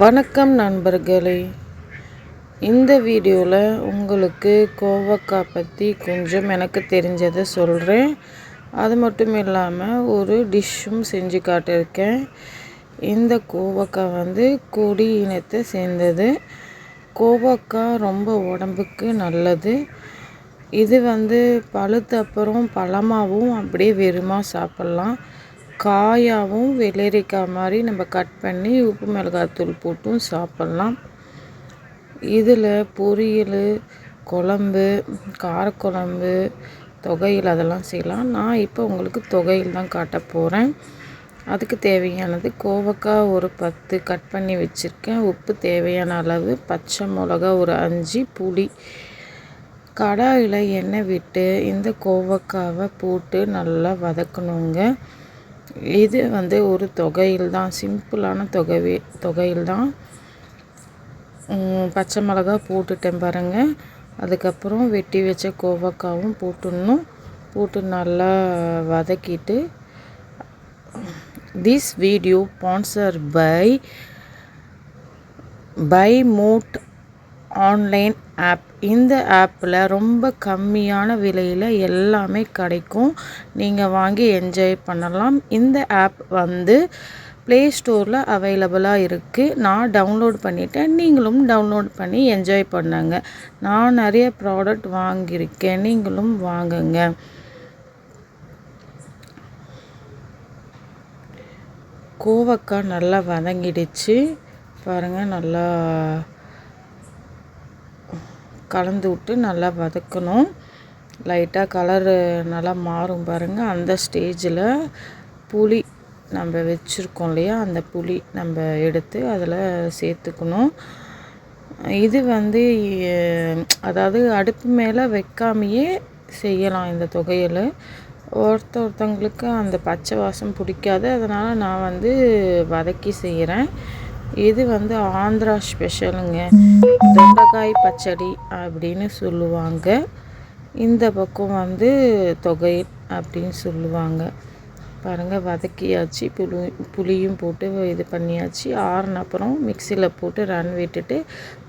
வணக்கம் நண்பர்களே. இந்த வீடியோவில் உங்களுக்கு கோவக்காய் பற்றி கொஞ்சம் எனக்கு தெரிஞ்சதை சொல்கிறேன். அது மட்டும் இல்லாமல் ஒரு டிஷ்ஷும் செஞ்சு காட்டியிருக்கேன். இந்த கோவக்காய் கொடி இனத்தை சேர்ந்தது. கோவக்காய் ரொம்ப உடம்புக்கு நல்லது. இது பழுத்த அப்புறம் பழமாகவும் அப்படியே வெறுமா சாப்பிட்லாம். காயாகவும் வெள்ளரிக்காய் மாதிரி நம்ம கட் பண்ணி உப்பு மிளகாத்தூள் போட்டும் சாப்பிட்லாம். இதில் பொரியல், குழம்பு, காரக்குழம்பு, தொகையில் அதெல்லாம் செய்யலாம். நான் இப்போ உங்களுக்கு தொகையில் தான் காட்ட போகிறேன். அதுக்கு தேவையானது கோவக்காய் ஒரு 10 கட் பண்ணி வச்சுருக்கேன். உப்பு தேவையான அளவு, பச்சை மிளகா ஒரு 5, புளி. கடாயில் எண்ணெய் விட்டு இந்த கோவக்காவை போட்டு நல்லா வதக்கணுங்க. இது ஒரு தொகையில் தான், சிம்பிளான தொகையில் தான். பச்சை மிளகா போட்டுட்டேன் பாருங்கள். அதுக்கப்புறம் வெட்டி வச்ச கோவக்காவும் போட்டு நல்லா வதக்கிட்டு, this video sponsor by mod online app. இந்த ஆப்பில் ரொம்ப கம்மியான விலையில் எல்லாமே கிடைக்கும். நீங்கள் வாங்கி என்ஜாய் பண்ணலாம். இந்த ஆப் ப்ளே ஸ்டோரில் அவைலபிளாக இருக்குது. நான் டவுன்லோட் பண்ணிட்டேன். நீங்களும் டவுன்லோட் பண்ணி என்ஜாய் பண்ணுங்க. நான் நிறைய ப்ராடக்ட் வாங்கியிருக்கேன். நீங்களும் வாங்குங்க. கோவக்காய் நல்லா வதங்கிடுச்சு பாருங்கள். நல்லா கலந்து விட்டு நல்லா வதக்கணும். லைட்டாக கலரு நல்லா மாறும் பாருங்கள். அந்த ஸ்டேஜில் புளி நம்ம வச்சுருக்கோம் இல்லையா, அந்த புளி நம்ம எடுத்து அதில் சேர்த்துக்கணும். இது அதாவது அடுப்பு மேலே வைக்காமையே செய்யலாம் இந்த தொகையில். ஒருத்தவங்களுக்கு அந்த பச்சை வாசம் பிடிக்காது. அதனால் நான் வதக்கி செய்கிறேன். இது ஆந்திரா ஸ்பெஷலுங்க. தொண்டைக்காய் பச்சடி அப்படின்னு சொல்லுவாங்க. இந்த பக்கம் தொகையில் அப்படின்னு சொல்லுவாங்க. பாருங்கள், வதக்கியாச்சு. புளியும் போட்டு இது பண்ணியாச்சு. ஆறுன அப்புறம் மிக்சியில் போட்டு ரன் விட்டுட்டு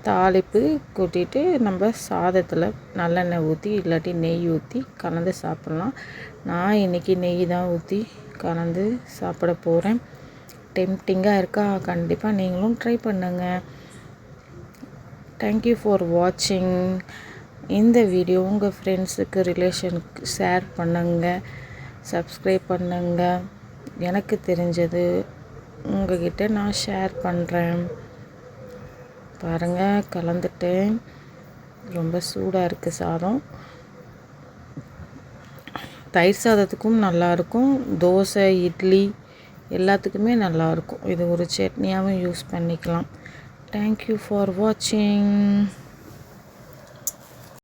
தாளிப்பு கொட்டிட்டு நம்ம சாதத்தில் நல்லெண்ணெய் ஊற்றி இல்லாட்டி நெய் ஊற்றி கலந்து சாப்பிட்லாம். நான் இன்றைக்கி நெய் தான் ஊற்றி கலந்து சாப்பிட போகிறேன். டெம்டிங்காக இருக்கா? கண்டிப்பாக நீங்களும் ட்ரை பண்ணுங்கள். தேங்க்யூ ஃபார் வாட்சிங். இந்த வீடியோ உங்கள் ஃப்ரெண்ட்ஸுக்கு, ரிலேஷனுக்கு ஷேர் பண்ணுங்கள். சப்ஸ்கிரைப் பண்ணுங்கள். எனக்கு தெரிஞ்சது உங்ககிட்ட நான் ஷேர் பண்ணுறேன். பாருங்கள், கலந்துட்டேன். ரொம்ப சூடாக இருக்குது சாதம். தயிர் சாதத்துக்கும் நல்லாயிருக்கும். தோசை, இட்லி எல்லாத்துக்குமே நல்லாயிருக்கும். இது ஒரு சட்னியாகவும் யூஸ் பண்ணிக்கலாம். தேங்க்யூ ஃபார் வாட்சிங்.